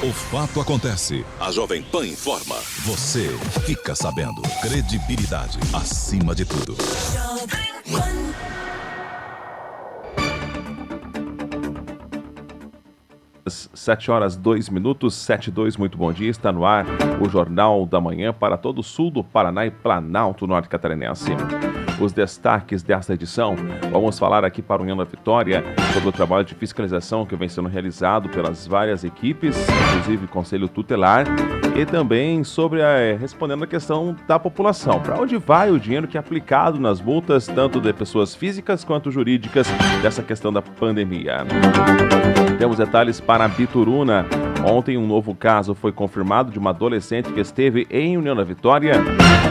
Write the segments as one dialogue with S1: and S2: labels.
S1: O fato acontece. A Jovem Pan informa. Você fica sabendo. Credibilidade acima de tudo.
S2: 7h02, 7:02, muito bom dia, está no ar o Jornal da Manhã para todo o sul do Paraná e Planalto Norte Catarinense. Os destaques desta edição, vamos falar aqui para União da Vitória sobre o trabalho de fiscalização que vem sendo realizado pelas várias equipes, inclusive Conselho Tutelar, e também sobre respondendo a questão da população. Para onde vai o dinheiro que é aplicado nas multas, tanto de pessoas físicas quanto jurídicas, dessa questão da pandemia? Temos detalhes para Bituruna. Ontem um novo caso foi confirmado de uma adolescente que esteve em União da Vitória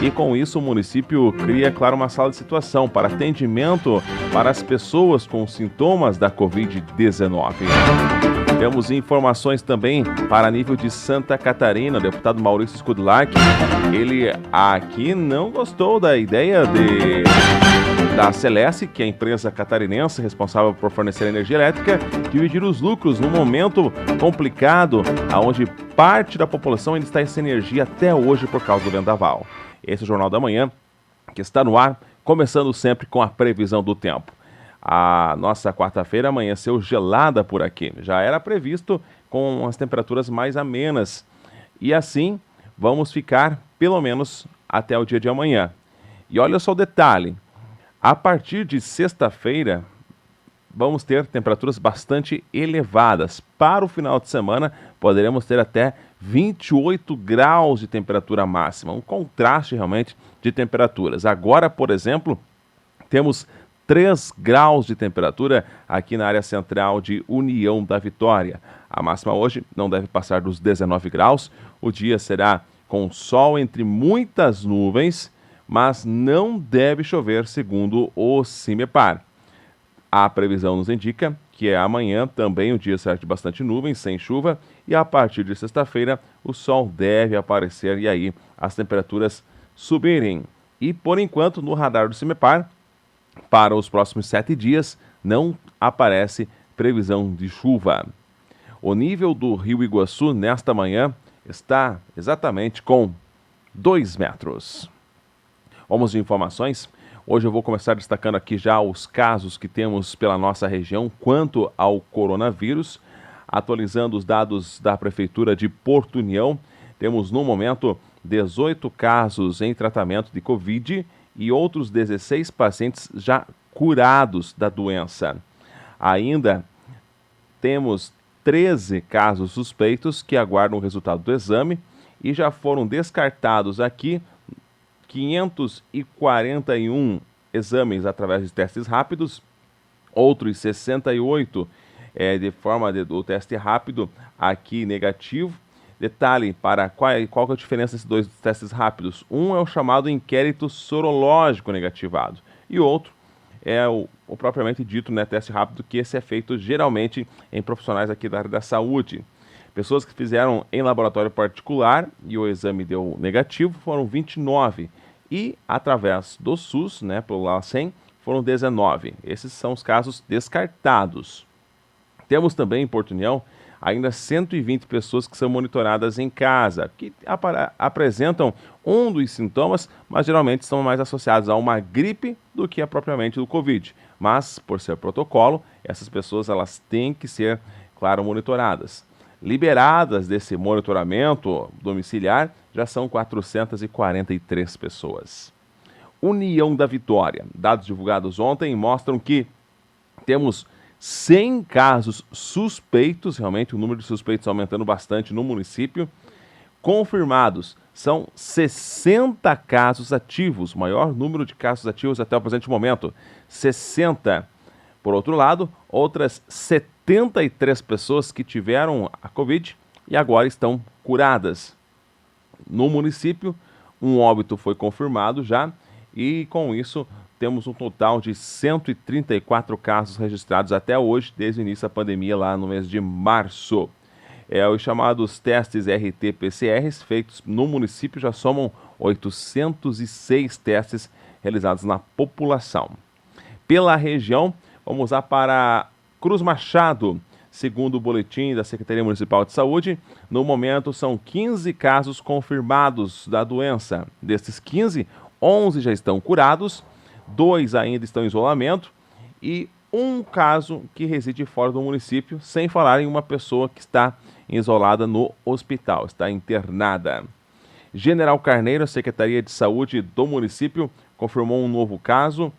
S2: e com isso o município cria, claro, uma sala de situação para atendimento para as pessoas com sintomas da Covid-19. Temos informações também para nível de Santa Catarina. O deputado Maurício Skudlak, ele aqui não gostou da ideia da Celesc, que é a empresa catarinense responsável por fornecer energia elétrica, dividir os lucros num momento complicado, onde parte da população ainda está sem energia até hoje por causa do vendaval. Esse é o Jornal da Manhã, que está no ar, começando sempre com a previsão do tempo. A nossa quarta-feira amanheceu gelada por aqui, já era previsto com as temperaturas mais amenas. E assim vamos ficar pelo menos até o dia de amanhã. E olha só o detalhe. A partir de sexta-feira, vamos ter temperaturas bastante elevadas. Para o final de semana, poderemos ter até 28 graus de temperatura máxima. Um contraste realmente de temperaturas. Agora, por exemplo, temos 3 graus de temperatura aqui na área central de União da Vitória. A máxima hoje não deve passar dos 19 graus. O dia será com sol entre muitas nuvens, mas não deve chover, segundo o CIMEPAR. A previsão nos indica que amanhã também o dia será de bastante nuvens, sem chuva, e a partir de sexta-feira o sol deve aparecer e aí as temperaturas subirem. E por enquanto, no radar do CIMEPAR, para os próximos 7 dias, não aparece previsão de chuva. O nível do Rio Iguaçu nesta manhã está exatamente com 2 metros. Vamos de informações. Hoje eu vou começar destacando aqui já os casos que temos pela nossa região quanto ao coronavírus. Atualizando os dados da Prefeitura de Porto União, temos no momento 18 casos em tratamento de Covid e outros 16 pacientes já curados da doença. Ainda temos 13 casos suspeitos que aguardam o resultado do exame e já foram descartados aqui 541 exames através de testes rápidos, outros 68 de forma do teste rápido aqui negativo. Detalhe, para qual que é a diferença desses dois testes rápidos? Um é o chamado inquérito sorológico negativado e outro é o propriamente dito, né, teste rápido, que esse é feito geralmente em profissionais aqui da área da saúde. Pessoas que fizeram em laboratório particular e o exame deu negativo foram 29 e através do SUS, né, pelo LACEN, foram 19. Esses são os casos descartados. Temos também em Porto União ainda 120 pessoas que são monitoradas em casa, que apresentam um dos sintomas, mas geralmente são mais associados a uma gripe do que a propriamente do Covid. Mas, por ser protocolo, essas pessoas elas têm que ser, claro, monitoradas. Liberadas desse monitoramento domiciliar, já são 443 pessoas. União da Vitória. Dados divulgados ontem mostram que temos 100 casos suspeitos, realmente o número de suspeitos aumentando bastante no município. Confirmados, são 60 casos ativos, o maior número de casos ativos até o presente momento, 60. Por outro lado, outras 73 pessoas que tiveram a Covid e agora estão curadas. No município, um óbito foi confirmado já e com isso temos um total de 134 casos registrados até hoje, desde o início da pandemia lá no mês de março. Os chamados testes RT-PCRs feitos no município já somam 806 testes realizados na população. Pela região, vamos lá para Cruz Machado. Segundo o boletim da Secretaria Municipal de Saúde, no momento são 15 casos confirmados da doença. Desses 15, 11 já estão curados, 2 ainda estão em isolamento e um caso que reside fora do município, sem falar em uma pessoa que está isolada no hospital, está internada. General Carneiro, a Secretaria de Saúde do município, confirmou um novo caso.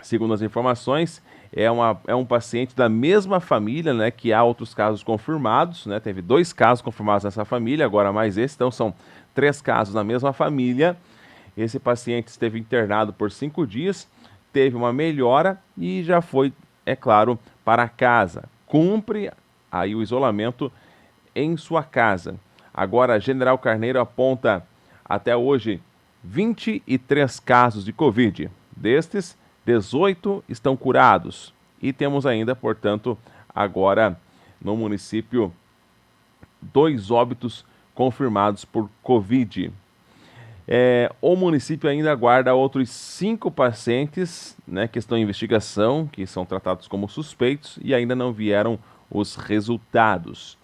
S2: Segundo as informações, é um paciente da mesma família, né, que há outros casos confirmados, né, teve 2 casos confirmados nessa família, agora mais esse, então são 3 casos na mesma família. Esse paciente esteve internado por 5 dias, teve uma melhora e já foi, é claro, para casa. Cumpre aí o isolamento em sua casa. Agora, General Carneiro aponta até hoje 23 casos de Covid. Destes, 18 estão curados. E temos ainda, portanto, agora no município, 2 óbitos confirmados por Covid. O município ainda aguarda outros 5 pacientes, né, que estão em investigação, que são tratados como suspeitos e ainda não vieram os resultados.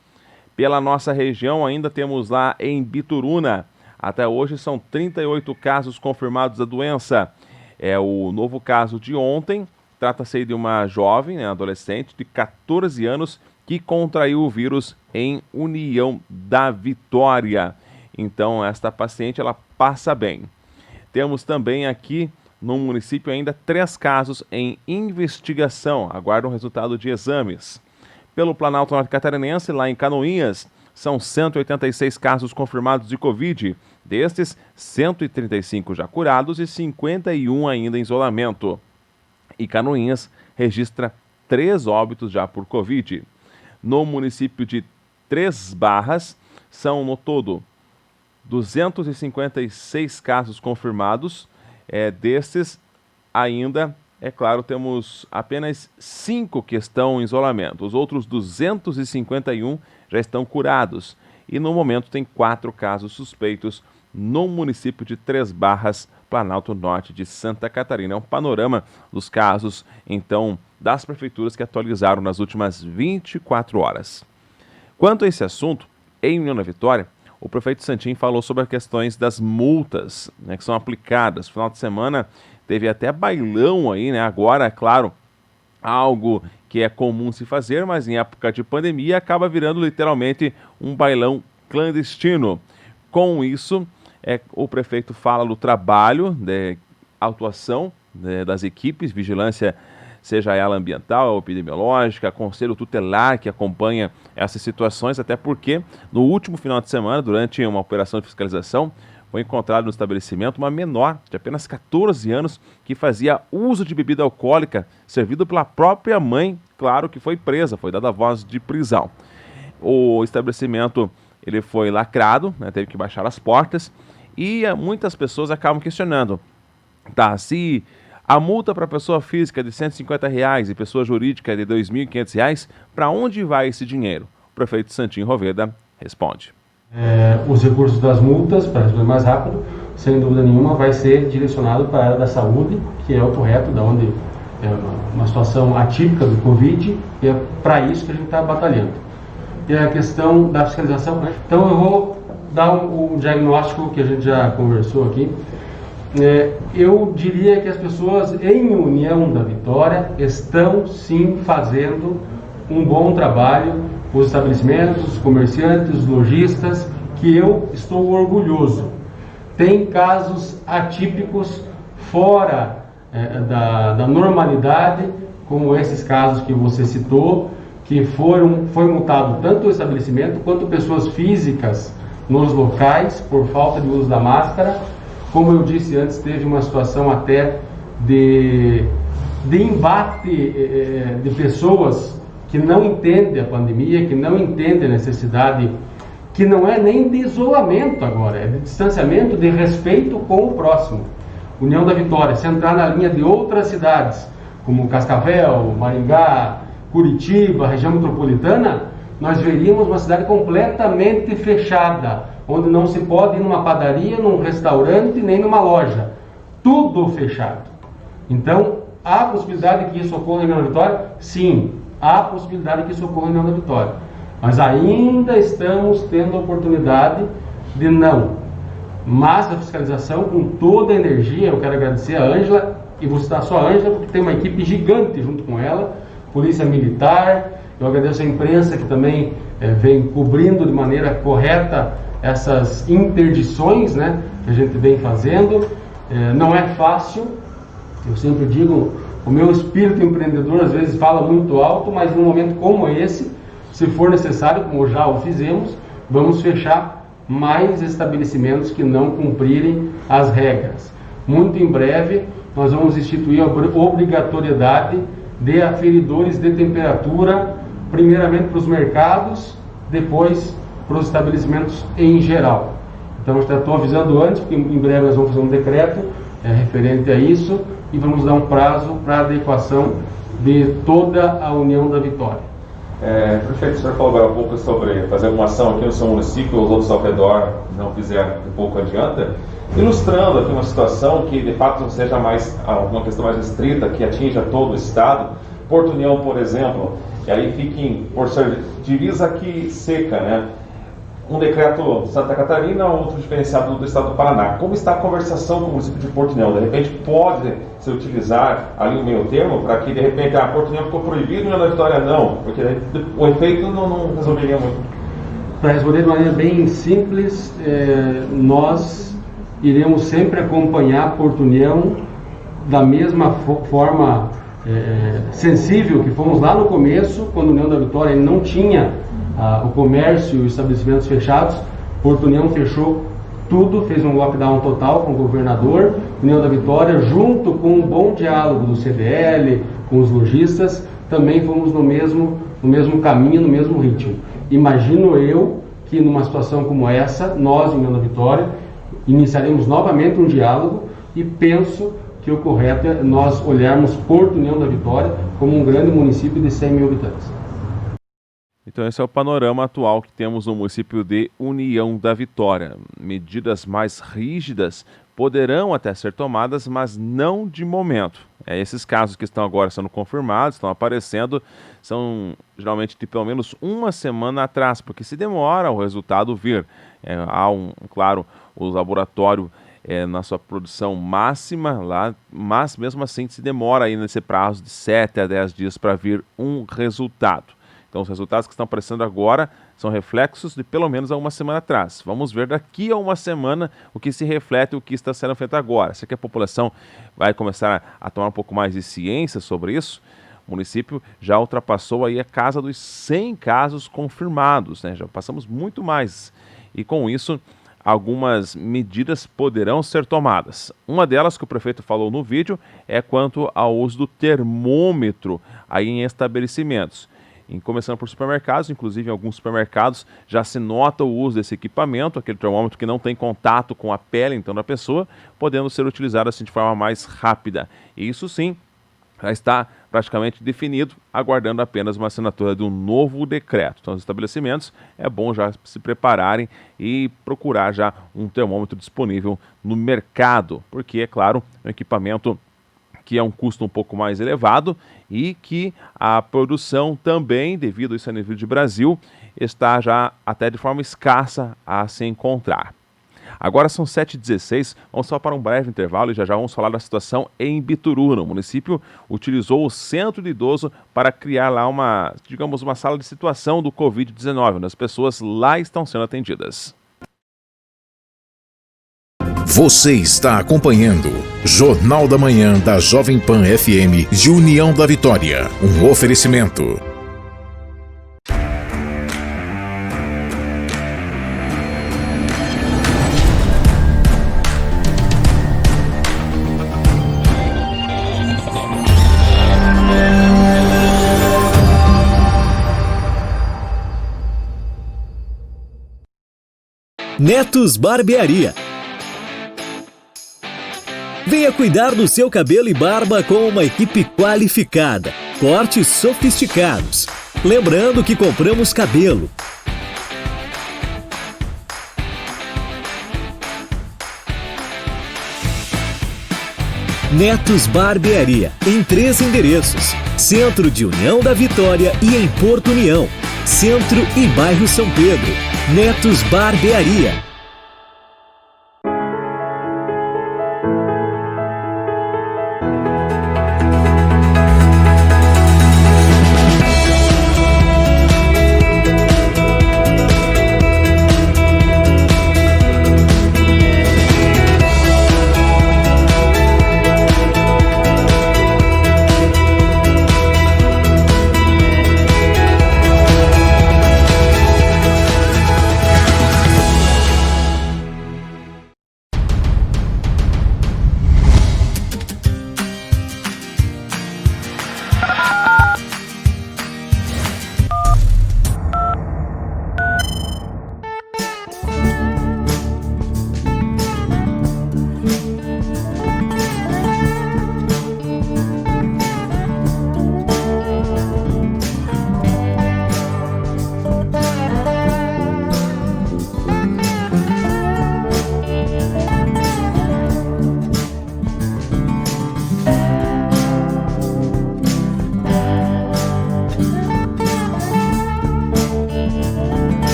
S2: Pela nossa região, ainda temos lá em Bituruna, até hoje são 38 casos confirmados da doença. É o novo caso de ontem, trata-se de uma jovem, né, adolescente de 14 anos, que contraiu o vírus em União da Vitória. Então, esta paciente, ela passa bem. Temos também aqui no município ainda 3 casos em investigação, aguardam o resultado de exames. Pelo Planalto Norte Catarinense, lá em Canoinhas, são 186 casos confirmados de Covid. Destes, 135 já curados e 51 ainda em isolamento. E Canoinhas registra 3 óbitos já por Covid. No município de Três Barras, são no todo 256 casos confirmados. Destes, ainda, é claro, temos apenas 5 que estão em isolamento. Os outros 251 já estão curados. E no momento tem 4 casos suspeitos no município de Três Barras, Planalto Norte de Santa Catarina. É um panorama dos casos, então, das prefeituras que atualizaram nas últimas 24 horas. Quanto a esse assunto, em União da Vitória, o prefeito Santin falou sobre as questões das multas, né, que são aplicadas. No final de semana teve até bailão aí, né? Agora, é claro, algo que é comum se fazer, mas em época de pandemia acaba virando literalmente um bailão clandestino. Com isso, o prefeito fala do trabalho de atuação das equipes, vigilância, seja ela ambiental, epidemiológica, conselho tutelar que acompanha essas situações, até porque no último final de semana, durante uma operação de fiscalização, foi encontrado no estabelecimento uma menor de apenas 14 anos que fazia uso de bebida alcoólica servido pela própria mãe, claro que foi presa, foi dada voz de prisão. O estabelecimento ele foi lacrado, né, teve que baixar as portas e muitas pessoas acabam questionando, se a multa para pessoa física é de R$150 e pessoa jurídica é de R$2.500, para onde vai esse dinheiro? O prefeito Santin Roveda responde.
S3: Os recursos das multas, para responder mais rápido, sem dúvida nenhuma, vai ser direcionado para a área da saúde, que é o correto, da onde é uma situação atípica do Covid, e é para isso que a gente está batalhando. E a questão da fiscalização, né? Então eu vou dar um diagnóstico que a gente já conversou aqui. Eu diria que as pessoas em União da Vitória estão sim fazendo um bom trabalho, os estabelecimentos, os comerciantes, os lojistas, que eu estou orgulhoso. Tem casos atípicos fora da normalidade, como esses casos que você citou, que foi multado tanto o estabelecimento quanto pessoas físicas nos locais por falta de uso da máscara. Como eu disse antes, teve uma situação até de embate de pessoas que não entendem a pandemia, que não entendem a necessidade, que não é nem de isolamento agora, é de distanciamento, de respeito com o próximo. União da Vitória, se entrar na linha de outras cidades, como Cascavel, Maringá, Curitiba, região metropolitana, nós veríamos uma cidade completamente fechada, onde não se pode ir numa padaria, num restaurante, nem numa loja. Tudo fechado. Então, há possibilidade que isso ocorra em União da Vitória? Sim. há possibilidade que isso ocorra na União da Vitória. Mas ainda estamos tendo a oportunidade de não. Mas a fiscalização com toda a energia, eu quero agradecer a Ângela, e vou citar só a Ângela, porque tem uma equipe gigante junto com ela, Polícia Militar, eu agradeço a imprensa que também vem cobrindo de maneira correta essas interdições, né, que a gente vem fazendo. Não é fácil, eu sempre digo, o meu espírito empreendedor às vezes fala muito alto, mas num momento como esse, se for necessário, como já o fizemos, vamos fechar mais estabelecimentos que não cumprirem as regras. Muito em breve nós vamos instituir a obrigatoriedade de aferidores de temperatura, primeiramente para os mercados, depois para os estabelecimentos em geral. Então eu já estou avisando antes, porque em breve nós vamos fazer um decreto referente a isso e vamos dar um prazo para adequação de toda a União da Vitória.
S2: Prefeito, o senhor falou agora um pouco sobre fazer alguma ação aqui no seu município, os outros ao redor não fizeram, um pouco adianta, ilustrando aqui uma situação que de fato não seja mais uma questão mais restrita, que atinja todo o estado. Porto União, por exemplo, e aí fiquem por ser divisa aqui seca, né? Um decreto de Santa Catarina, outro diferenciado do estado do Paraná. Como está a conversação com o município de Porto União? De repente pode se utilizar ali um meio termo para que de repente Porto União ficou proibido e União da Vitória não, porque o efeito não resolveria muito.
S3: Para resolver de maneira bem simples, nós iremos sempre acompanhar Porto União da mesma forma sensível que fomos lá no começo, quando a União da Vitória não tinha o comércio e os estabelecimentos fechados. Porto União fechou tudo, fez um lockdown total com o governador. União da Vitória, junto com um bom diálogo do CDL, com os lojistas, também fomos no mesmo caminho, no mesmo ritmo. Imagino eu que numa situação como essa, nós, União da Vitória, iniciaremos novamente um diálogo e penso que o correto é nós olharmos Porto União da Vitória como um grande município de 100 mil habitantes.
S2: Então esse é o panorama atual que temos no município de União da Vitória. Medidas mais rígidas poderão até ser tomadas, mas não de momento. Esses casos que estão agora sendo confirmados, estão aparecendo, são geralmente de pelo menos uma semana atrás, porque se demora o resultado vir. Claro, o laboratório na sua produção máxima lá, mas mesmo assim se demora aí nesse prazo de 7 a 10 dias para vir um resultado. Então os resultados que estão aparecendo agora são reflexos de pelo menos há uma semana atrás. Vamos ver daqui a uma semana o que se reflete e o que está sendo feito agora. Será que a população vai começar a tomar um pouco mais de ciência sobre isso? O município já ultrapassou aí a casa dos 100 casos confirmados, né? Já passamos muito mais. E com isso, algumas medidas poderão ser tomadas. Uma delas que o prefeito falou no vídeo é quanto ao uso do termômetro aí em estabelecimentos. Começando por supermercados, inclusive em alguns supermercados já se nota o uso desse equipamento, aquele termômetro que não tem contato com a pele então da pessoa, podendo ser utilizado assim de forma mais rápida. E isso sim já está praticamente definido, aguardando apenas uma assinatura de um novo decreto. Então os estabelecimentos é bom já se prepararem e procurar já um termômetro disponível no mercado, porque é claro, um equipamento que é um custo um pouco mais elevado e que a produção também, devido a isso a nível de Brasil, está já até de forma escassa a se encontrar. Agora são 7h16, vamos só para um breve intervalo e já vamos falar da situação em Bituruna. O município utilizou o centro de idoso para criar lá uma sala de situação do Covid-19, onde as pessoas lá estão sendo atendidas.
S1: Você está acompanhando Jornal da Manhã da Jovem Pan FM de União da Vitória. Um oferecimento.
S4: Netos Barbearia. Venha cuidar do seu cabelo e barba com uma equipe qualificada, cortes sofisticados. Lembrando que compramos cabelo. Netos Barbearia, em 3 endereços: Centro de União da Vitória e em Porto União, Centro e Bairro São Pedro. Netos Barbearia.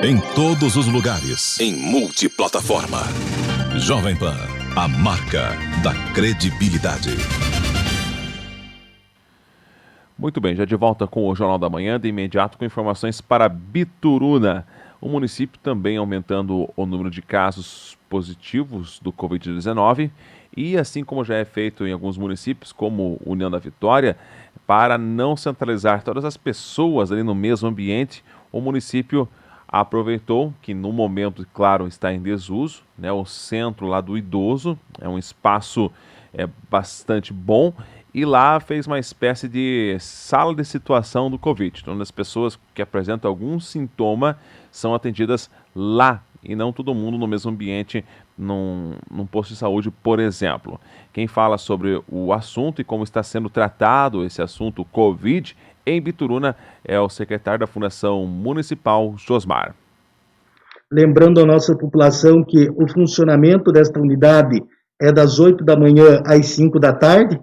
S1: Em todos os lugares, em multiplataforma. Jovem Pan, a marca da credibilidade.
S2: Muito bem, já de volta com o Jornal da Manhã, de imediato com informações para Bituruna. O município também aumentando o número de casos positivos do Covid-19 e, assim como já é feito em alguns municípios, como União da Vitória, para não centralizar todas as pessoas ali no mesmo ambiente, o município aproveitou que no momento, claro, está em desuso, né, o centro lá do idoso, é um espaço bastante bom, e lá fez uma espécie de sala de situação do Covid, onde as pessoas que apresentam algum sintoma são atendidas lá, e não todo mundo no mesmo ambiente, num posto de saúde, por exemplo. Quem fala sobre o assunto e como está sendo tratado esse assunto Covid em Bituruna é o secretário da Fundação Municipal, Josmar.
S5: Lembrando a nossa população que o funcionamento desta unidade é das 8 da manhã às 5 da tarde.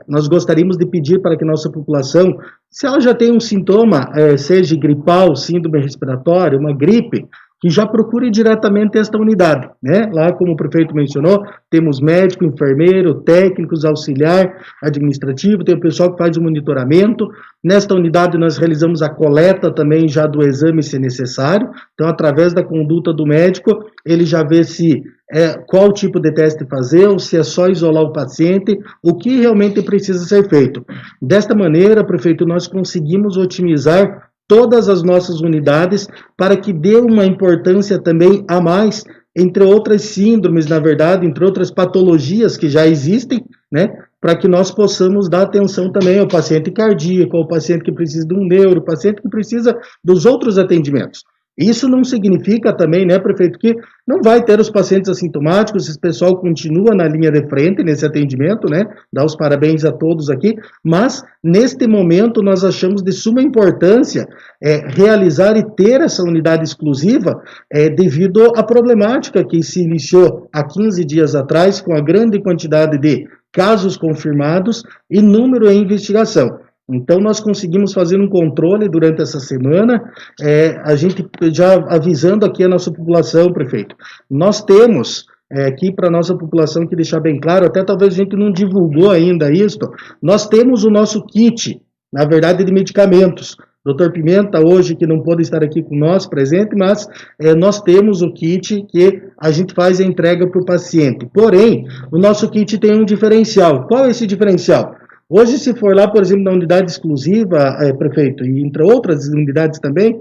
S5: Nós gostaríamos de pedir para que nossa população, se ela já tem um sintoma, seja gripal, síndrome respiratória, uma gripe, que já procure diretamente esta unidade, né? Lá, como o prefeito mencionou, temos médico, enfermeiro, técnicos, auxiliar, administrativo, tem o pessoal que faz o monitoramento. Nesta unidade nós realizamos a coleta também já do exame, se necessário. Então, através da conduta do médico, ele já vê qual tipo de teste fazer, ou se é só isolar o paciente, o que realmente precisa ser feito. Desta maneira, prefeito, nós conseguimos otimizar todas as nossas unidades para que dê uma importância também a mais, entre outras síndromes, na verdade, entre outras patologias que já existem, né, para que nós possamos dar atenção também ao paciente cardíaco, ao paciente que precisa de um neuro, ao paciente que precisa dos outros atendimentos. Isso não significa também, né, prefeito, que não vai ter os pacientes assintomáticos, esse pessoal continua na linha de frente nesse atendimento, né, dá os parabéns a todos aqui, mas neste momento nós achamos de suma importância realizar e ter essa unidade exclusiva devido à problemática que se iniciou há 15 dias atrás com a grande quantidade de casos confirmados e número em investigação. Então, nós conseguimos fazer um controle durante essa semana, a gente já avisando aqui a nossa população, prefeito. Nós temos aqui para a nossa população, que deixar bem claro, até talvez a gente não divulgou ainda isso, nós temos o nosso kit, na verdade, de medicamentos. Dr. Pimenta, hoje, que não pôde estar aqui com nós presente, mas nós temos o kit que a gente faz a entrega para o paciente. Porém, o nosso kit tem um diferencial. Qual é esse diferencial? Hoje, se for lá, por exemplo, na unidade exclusiva, prefeito, e entre outras unidades também,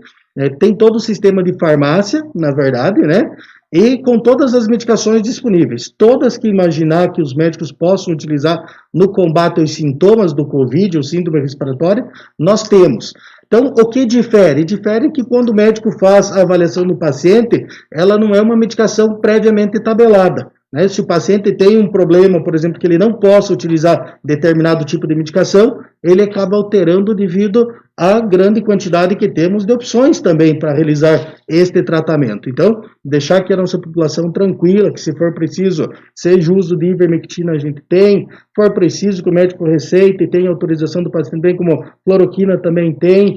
S5: tem todo o sistema de farmácia, na verdade, né? E com todas as medicações disponíveis, todas que imaginar que os médicos possam utilizar no combate aos sintomas do Covid, ou síndrome respiratória, nós temos. Então, o que difere? Difere que quando o médico faz a avaliação do paciente, ela não é uma medicação previamente tabelada. Né? Se o paciente tem um problema, por exemplo, que ele não possa utilizar determinado tipo de medicação, ele acaba alterando devido à grande quantidade que temos de opções também para realizar este tratamento. Então, deixar que a nossa população tranquila, que se for preciso, seja o uso de ivermectina a gente tem, for preciso que o médico receite e tenha autorização do paciente, bem como cloroquina também tem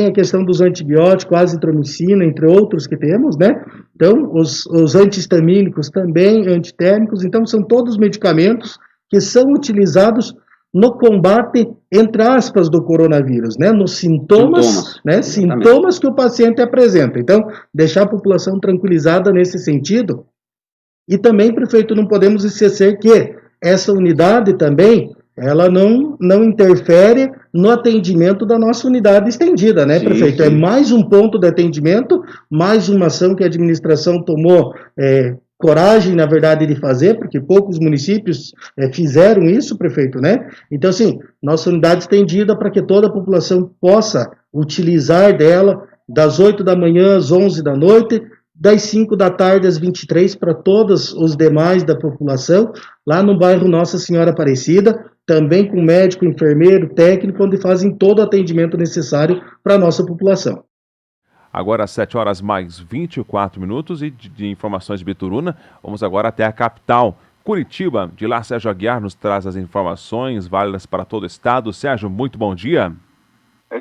S5: a questão dos antibióticos, azitromicina, entre outros que temos, né? Então, os antihistamínicos também, antitérmicos, então são todos medicamentos que são utilizados no combate, entre aspas, do coronavírus, né? Nos sintomas, né? Sintomas que o paciente apresenta. Então, deixar a população tranquilizada nesse sentido. E também, prefeito, não podemos esquecer que essa unidade também, ela não interfere no atendimento da nossa unidade estendida, né, prefeito? Sim. É mais um ponto de atendimento, mais uma ação que a administração tomou coragem, na verdade, de fazer, porque poucos municípios fizeram isso, prefeito, né? Então, assim, nossa unidade estendida para que toda a população possa utilizar dela das 8 da manhã às 11 da noite, das 5 da tarde às 23 para todos os demais da população, lá no bairro Nossa Senhora Aparecida, também com médico, enfermeiro, técnico, onde fazem todo o atendimento necessário para a nossa população.
S2: Agora, às 7 horas mais 24 minutos e de informações de Bituruna, vamos agora até a capital, Curitiba. De lá, Sérgio Aguiar nos traz as informações válidas para todo o estado. Sérgio, muito bom dia.
S6: Bom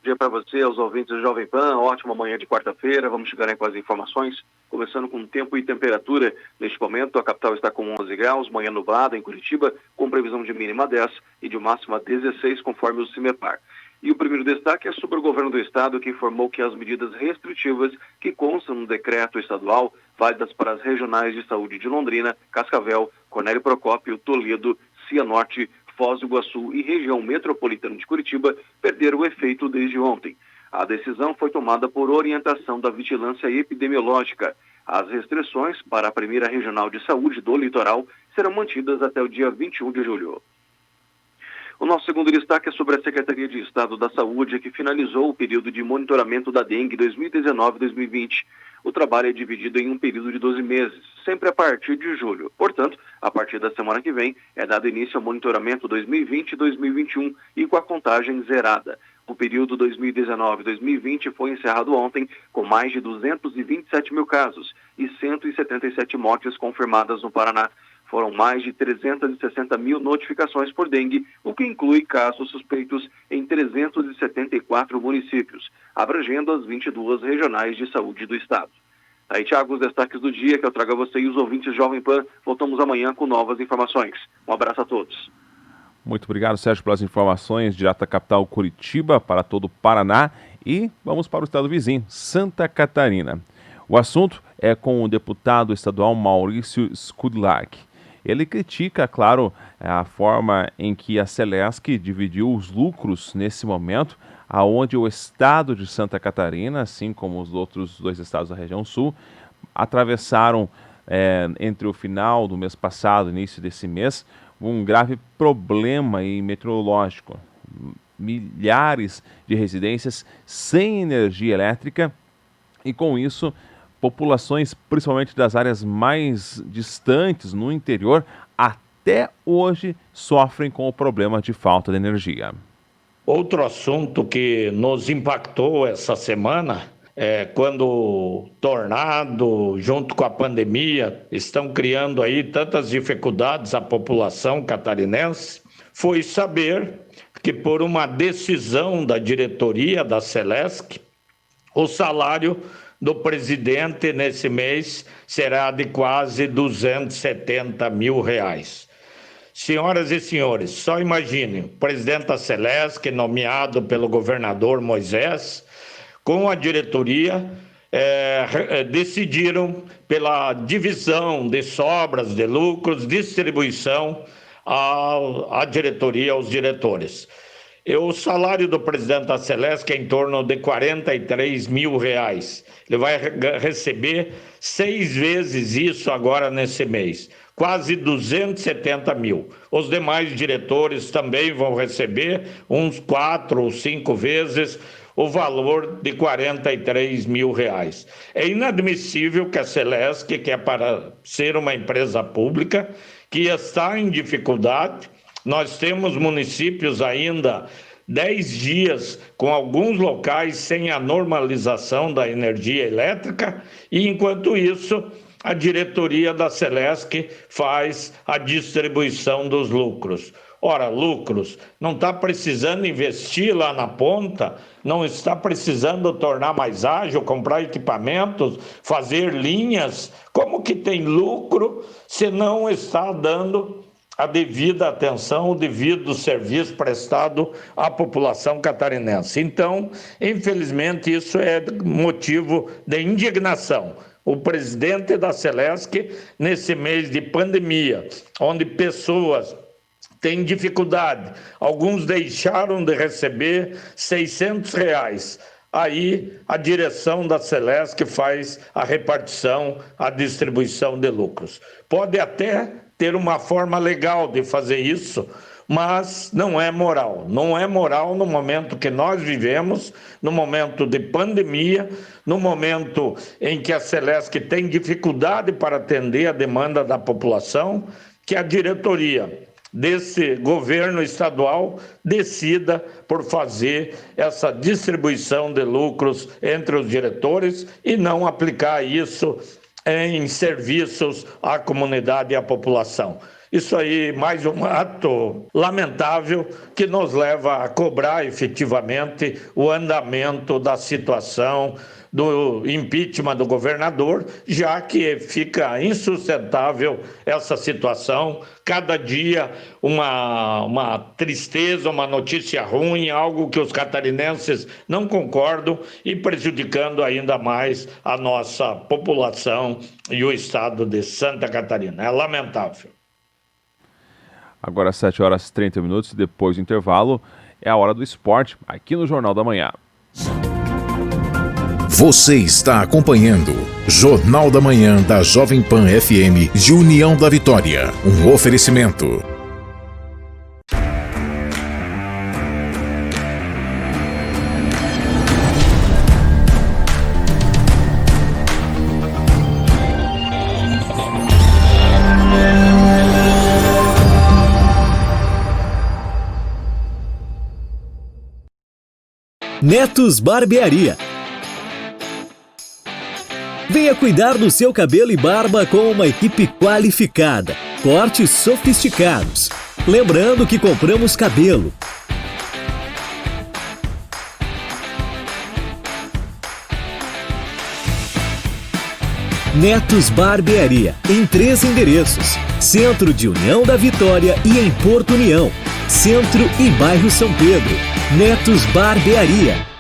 S6: dia para você, aos ouvintes do Jovem Pan. Ótima manhã de quarta-feira. Vamos chegar aí com as informações, começando com tempo e temperatura. Neste momento, a capital está com 11 graus, manhã nublada em Curitiba, com previsão de mínima 10 e de máxima 16, conforme o CIMEPAR. E o primeiro destaque é sobre o governo do estado, que informou que as medidas restritivas que constam no decreto estadual, válidas para as regionais de saúde de Londrina, Cascavel, Cornélio Procópio, Toledo, Cianorte, Foz do Iguaçu e região metropolitana de Curitiba, perderam o efeito desde ontem. A decisão foi tomada por orientação da Vigilância Epidemiológica. As restrições para a primeira regional de saúde do litoral serão mantidas até o dia 21 de julho. O nosso segundo destaque é sobre a Secretaria de Estado da Saúde, que finalizou o período de monitoramento da dengue 2019-2020. O trabalho é dividido em um período de 12 meses, sempre a partir de julho. Portanto, a partir da semana que vem, é dado início ao monitoramento 2020-2021 e com a contagem zerada. O período 2019-2020 foi encerrado ontem com mais de 227 mil casos e 177 mortes confirmadas no Paraná. Foram mais de 360 mil notificações por dengue, o que inclui casos suspeitos em 374 municípios, abrangendo as 22 regionais de saúde do estado. Aí, Thiago, os destaques do dia que eu trago a você e os ouvintes Jovem Pan. Voltamos amanhã com novas informações. Um abraço a todos.
S2: Muito obrigado, Sérgio, pelas informações direto da capital Curitiba para todo o Paraná. E vamos para o estado vizinho, Santa Catarina. O assunto é com o deputado estadual Maurício Skudlark. Ele critica, claro, a forma em que a Celesc dividiu os lucros nesse momento, aonde o estado de Santa Catarina, assim como os outros dois estados da região sul, atravessaram entre o final do mês passado e início desse mês um grave problema meteorológico. Milhares de residências sem energia elétrica e, com isso, populações, principalmente das áreas mais distantes, no interior, até hoje sofrem com o problema de falta de energia.
S7: Outro assunto que nos impactou essa semana é quando o tornado, junto com a pandemia, estão criando aí tantas dificuldades à população catarinense, foi saber que por uma decisão da diretoria da Celesc, o salário do presidente nesse mês será de quase R$270 mil. Senhoras e senhores, só imaginem, o presidente da Celesc, nomeado pelo governador Moisés, com a diretoria, decidiram pela divisão de sobras, de lucros, distribuição à diretoria, aos diretores. O salário do presidente da Celesc é em torno de R$43 mil. Ele vai receber 6 vezes isso agora nesse mês, quase 270 mil. Os demais diretores também vão receber uns 4 ou 5 vezes o valor de R$43 mil. É inadmissível que a Celesc, que é para ser uma empresa pública, que está em dificuldade. Nós temos municípios ainda 10 dias com alguns locais sem a normalização da energia elétrica e, enquanto isso, a diretoria da Celesc faz a distribuição dos lucros. Ora, lucros, não está precisando investir lá na ponta, não está precisando tornar mais ágil, comprar equipamentos, fazer linhas. Como que tem lucro se não está dando a devida atenção, o devido serviço prestado à população catarinense? Então, infelizmente, isso é motivo de indignação. O presidente da Celesc, nesse mês de pandemia, onde pessoas têm dificuldade, alguns deixaram de receber R$600, aí a direção da Celesc faz a repartição, a distribuição de lucros. Pode até ter uma forma legal de fazer isso, mas não é moral. Não é moral no momento que nós vivemos, no momento de pandemia, no momento em que a Celesc tem dificuldade para atender a demanda da população, que a diretoria desse governo estadual decida por fazer essa distribuição de lucros entre os diretores e não aplicar isso em serviços à comunidade e à população. Isso aí, mais um ato lamentável que nos leva a cobrar efetivamente o andamento da situação do impeachment do governador, já que fica insustentável essa situação. Cada dia uma tristeza, uma notícia ruim, algo que os catarinenses não concordam e prejudicando ainda mais a nossa população e o estado de Santa Catarina. É lamentável.
S2: Agora 7h30, depois do intervalo, é a hora do esporte, aqui no Jornal da Manhã.
S1: Você está acompanhando Jornal da Manhã da Jovem Pan FM de União da Vitória. Um oferecimento.
S4: Netos Barbearia. Venha cuidar do seu cabelo e barba com uma equipe qualificada, cortes sofisticados. Lembrando que compramos cabelo. Netos Barbearia, em 3 endereços: Centro de União da Vitória e em Porto União, Centro e Bairro São Pedro. Netos Barbearia.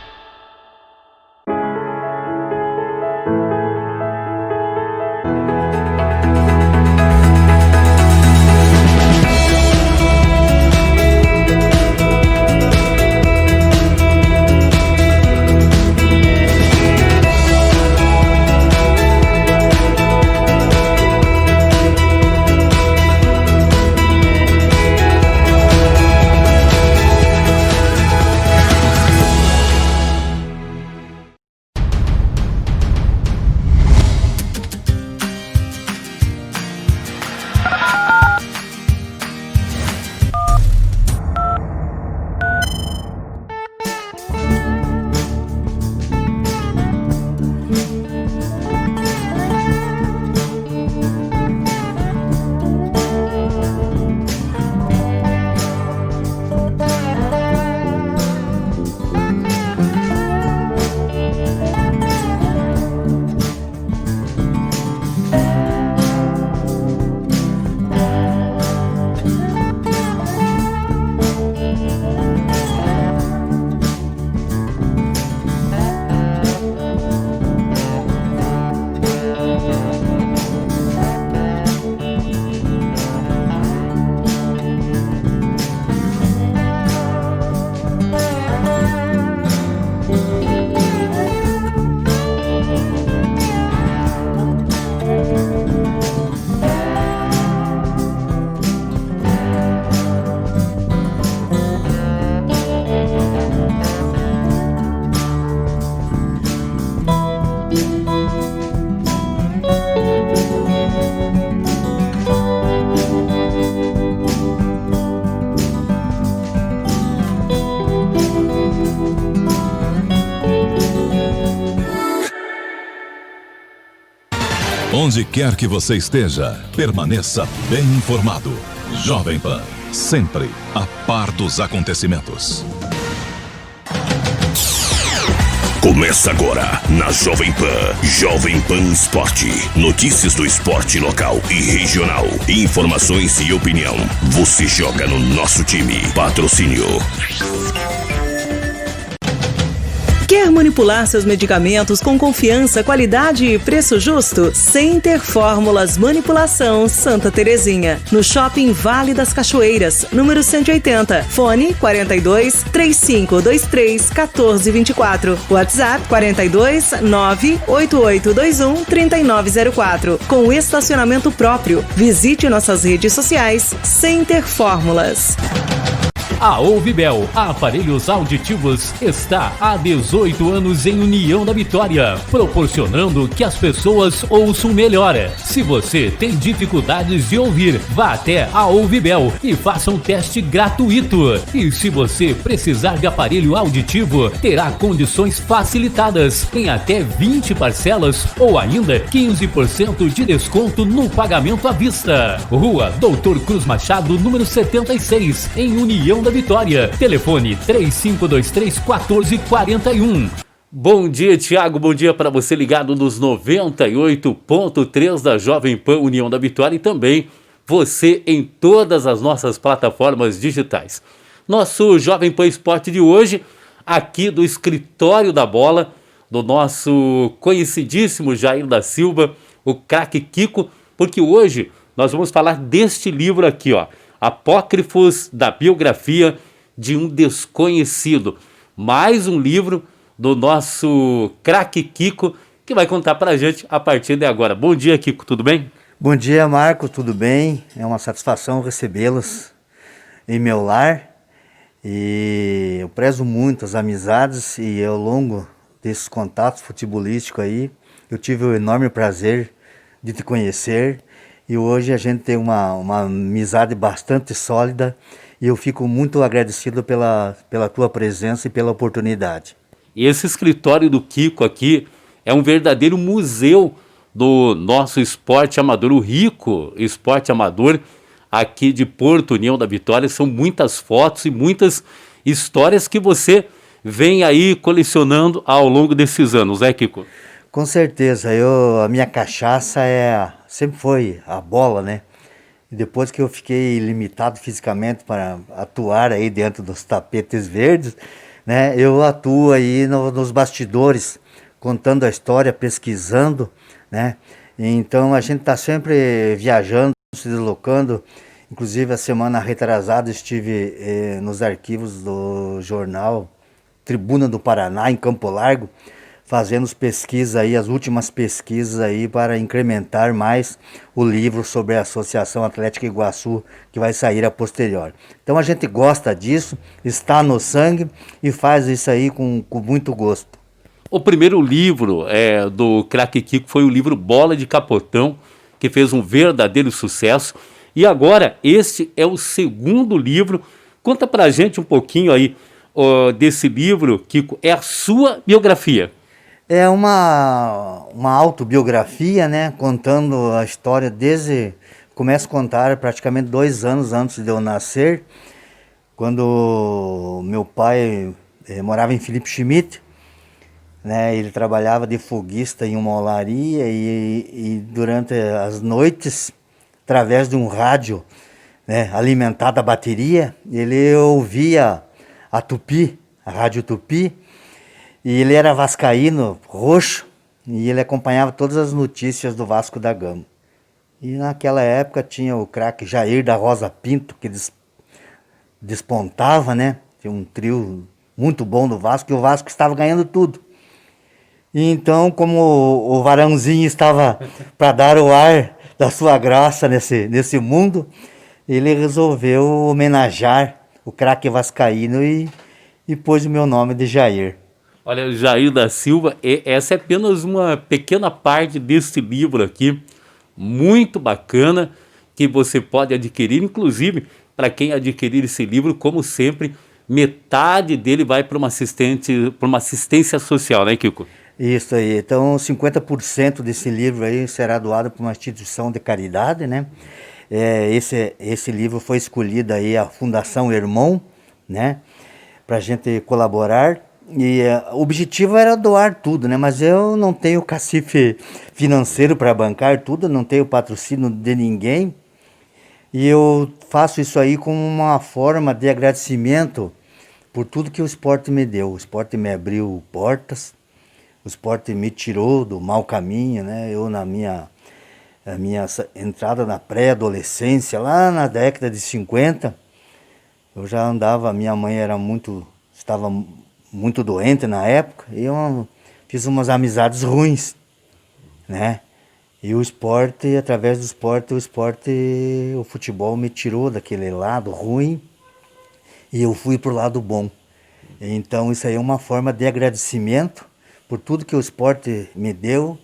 S8: Onde quer que você esteja, permaneça bem informado. Jovem Pan, sempre a par dos acontecimentos.
S9: Começa agora na Jovem Pan Esporte. Notícias do esporte local e regional. Informações e opinião. Você joga no nosso time. Patrocínio.
S10: Quer manipular seus medicamentos com confiança, qualidade e preço justo? Center Fórmulas Manipulação Santa Terezinha. No Shopping Vale das Cachoeiras, número 180. Fone 42 3523 1424. WhatsApp 42 98821 3904. Com estacionamento próprio. Visite nossas redes sociais. Center Fórmulas.
S11: A Ouvibel, aparelhos auditivos, está há 18 anos em União da Vitória, proporcionando que as pessoas ouçam melhor. Se você tem dificuldades de ouvir, vá até a Ouvibel e faça um teste gratuito. E se você precisar de aparelho auditivo, terá condições facilitadas em até 20 parcelas ou ainda 15% de desconto no pagamento à vista. Rua Doutor Cruz Machado, número 76, em União da Vitória. Telefone 3523-1441.
S12: Bom dia, Tiago. Bom dia para você ligado nos 98.3 da Jovem Pan União da Vitória e também você em todas as nossas plataformas digitais. Nosso Jovem Pan Esporte de hoje, aqui do escritório da bola, do nosso conhecidíssimo Jair da Silva, o craque Kiko, porque hoje nós vamos falar deste livro aqui, ó. Apócrifos da Biografia de um Desconhecido. Mais um livro do nosso craque Kiko, que vai contar pra gente a partir de agora. Bom dia, Kiko, tudo bem?
S13: Bom dia, Marco, tudo bem? É uma satisfação recebê-los em meu lar. E eu prezo muito as amizades e ao longo desses contatos futebolísticos aí, eu tive o enorme prazer de te conhecer. E hoje a gente tem uma amizade bastante sólida e eu fico muito agradecido pela tua presença e pela oportunidade.
S12: E esse escritório do Kiko aqui é um verdadeiro museu do nosso esporte amador, o rico esporte amador aqui de Porto União da Vitória. São muitas fotos e muitas histórias que você vem aí colecionando ao longo desses anos, né, Kiko?
S13: Com certeza, a minha cachaça sempre foi a bola, né? E depois que eu fiquei limitado fisicamente para atuar aí dentro dos tapetes verdes, né? Eu atuo aí nos bastidores, contando a história, pesquisando, né? Então a gente está sempre viajando, se deslocando. Inclusive a semana retrasada estive nos arquivos do jornal Tribuna do Paraná, em Campo Largo, fazendo pesquisas aí, as últimas pesquisas aí para incrementar mais o livro sobre a Associação Atlética Iguaçu, que vai sair a posterior. Então a gente gosta disso, está no sangue e faz isso aí com muito gosto.
S12: O primeiro livro do craque Kiko foi o livro Bola de Capotão, que fez um verdadeiro sucesso. E agora, este é o segundo livro. Conta pra gente um pouquinho aí desse livro, Kiko. É a sua biografia.
S13: É uma autobiografia, né, contando a história começo a contar praticamente 2 anos antes de eu nascer, quando meu pai morava em Felipe Schmidt, né, ele trabalhava de foguista em uma olaria e durante as noites, através de um rádio, né, alimentado a bateria, ele ouvia a Tupi, a Rádio Tupi. E ele era vascaíno, roxo, e ele acompanhava todas as notícias do Vasco da Gama. E naquela época tinha o craque Jair da Rosa Pinto, que despontava, né? Tinha um trio muito bom do Vasco, e o Vasco estava ganhando tudo. E então, como o varãozinho estava para dar o ar da sua graça nesse mundo, ele resolveu homenagear o craque vascaíno e pôs o meu nome de Jair.
S12: Olha, Jair da Silva, essa é apenas uma pequena parte desse livro aqui, muito bacana, que você pode adquirir. Inclusive, para quem adquirir esse livro, como sempre, metade dele vai para uma assistência social, né, Kiko?
S13: Isso aí. Então, 50% desse livro aí será doado para uma instituição de caridade, né? Esse livro foi escolhido aí a Fundação Hermon, né? Para a gente colaborar. E o objetivo era doar tudo, né? Mas eu não tenho cacife financeiro para bancar tudo, não tenho patrocínio de ninguém. E eu faço isso aí como uma forma de agradecimento por tudo que o esporte me deu. O esporte me abriu portas, o esporte me tirou do mau caminho, né? Eu, na minha entrada na pré-adolescência, lá na década de 50, eu já andava, minha mãe estava muito doente na época, e eu fiz umas amizades ruins, né? E o esporte, através do esporte, o futebol me tirou daquele lado ruim e eu fui pro lado bom. Então isso aí é uma forma de agradecimento por tudo que o esporte me deu.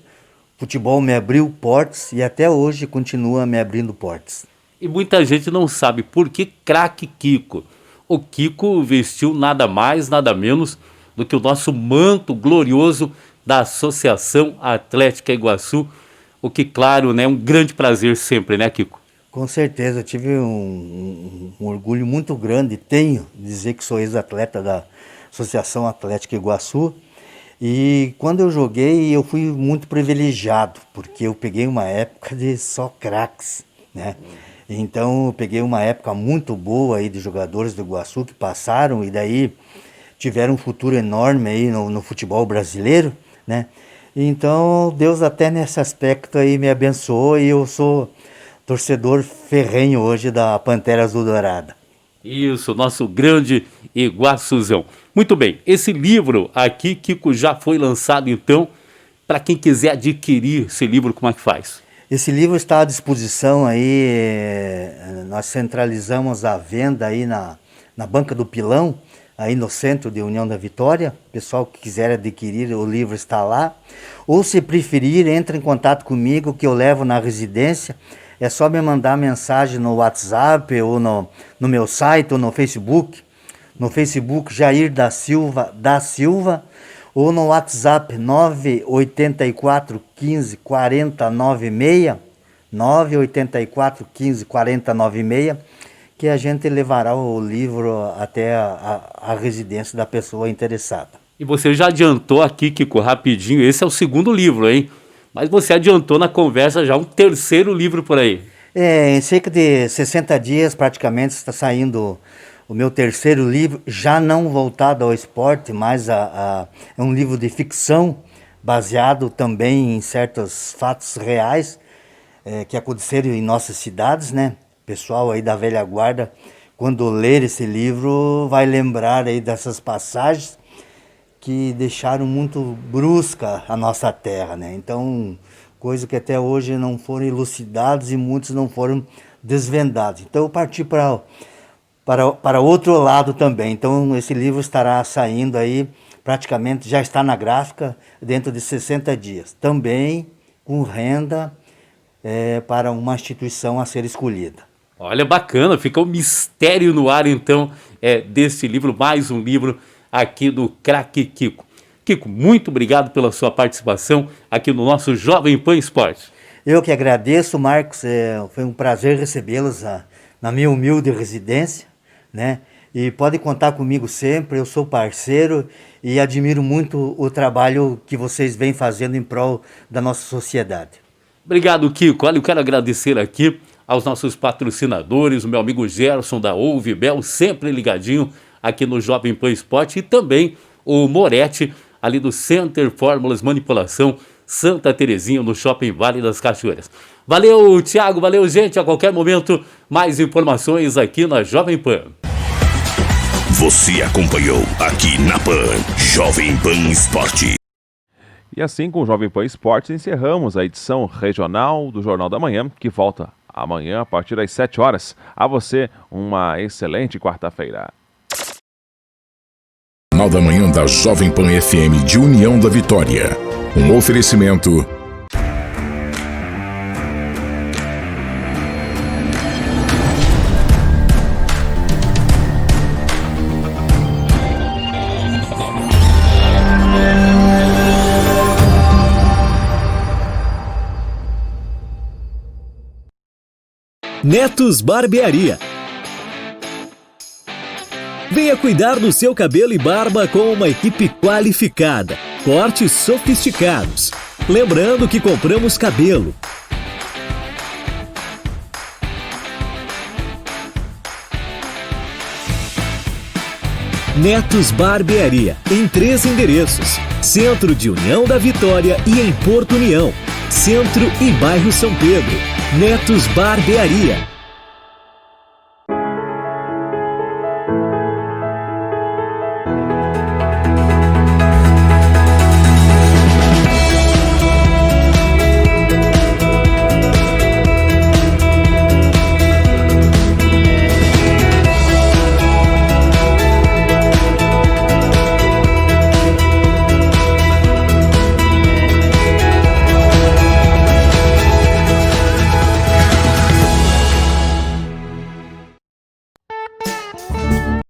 S13: O futebol me abriu portas e até hoje continua me abrindo portas.
S12: E muita gente não sabe por que craque Kiko. O Kiko vestiu nada mais, nada menos do que o nosso manto glorioso da Associação Atlética Iguaçu. O que, claro, né, é um grande prazer sempre, né, Kiko?
S13: Com certeza, eu tive um orgulho muito grande, tenho de dizer que sou ex-atleta da Associação Atlética Iguaçu. E quando eu joguei, eu fui muito privilegiado, porque eu peguei uma época de só craques, né? Então, eu peguei uma época muito boa aí de jogadores do Iguaçu que passaram e daí tiveram um futuro enorme aí no futebol brasileiro, né? Então, Deus até nesse aspecto aí me abençoou e eu sou torcedor ferrenho hoje da Pantera Azul Dourada.
S12: Isso, nosso grande Iguaçuzão. Muito bem, esse livro aqui, Kiko, já foi lançado então. Para quem quiser adquirir esse livro, como é que faz?
S13: Esse livro está à disposição aí, nós centralizamos a venda aí na Banca do Pilão, aí no centro de União da Vitória. O pessoal que quiser adquirir o livro está lá. Ou se preferir, entre em contato comigo que eu levo na residência. É só me mandar mensagem no WhatsApp ou no meu site ou no Facebook. No Facebook Jair da Silva, ou no WhatsApp 984 15 40 96, 984 15 40 96, que a gente levará o livro até a residência da pessoa interessada.
S12: E você já adiantou aqui, Kiko, rapidinho, esse é o segundo livro, hein? Mas você adiantou na conversa já um terceiro livro por aí.
S13: Em cerca de 60 dias praticamente está saindo o meu terceiro livro, já não voltado ao esporte, mas é um livro de ficção, baseado também em certos fatos reais que aconteceram em nossas cidades, né? Pessoal aí da velha guarda, quando ler esse livro, vai lembrar aí dessas passagens que deixaram muito brusca a nossa terra, né? Então, coisa que até hoje não foram elucidadas e muitos não foram desvendados. Então, eu parti para outro lado também. Então, esse livro estará saindo aí, praticamente já está na gráfica, dentro de 60 dias. Também com renda para uma instituição a ser escolhida.
S12: Olha, bacana, fica um mistério no ar, então, desse livro, mais um livro aqui do craque Kiko. Kiko, muito obrigado pela sua participação aqui no nosso Jovem Pan Esporte.
S13: Eu que agradeço, Marcos, foi um prazer recebê-los na minha humilde residência, né? E pode contar comigo sempre, eu sou parceiro e admiro muito o trabalho que vocês vêm fazendo em prol da nossa sociedade.
S12: Obrigado, Kiko. Olha, eu quero agradecer aqui aos nossos patrocinadores, o meu amigo Gerson da Ouvibel, sempre ligadinho aqui no Jovem Pan Esporte, e também o Moretti, ali do Center Fórmulas Manipulação, Santa Terezinha, no Shopping Vale das Cachoeiras. Valeu, Thiago, valeu, gente. A qualquer momento, mais informações aqui na Jovem Pan.
S9: Você acompanhou aqui na Pan, Jovem Pan Esporte.
S2: E assim, com o Jovem Pan Esportes, encerramos a edição regional do Jornal da Manhã, que volta amanhã a partir das 7 horas. A você, uma excelente quarta-feira.
S1: Jornal da Manhã da Jovem Pan FM de União da Vitória. Um oferecimento
S4: Netos Barbearia. Venha cuidar do seu cabelo e barba com uma equipe qualificada. Cortes sofisticados. Lembrando que compramos cabelo. Netos Barbearia, em 3 endereços: Centro de União da Vitória e em Porto União, Centro e Bairro São Pedro. Netos Barbearia.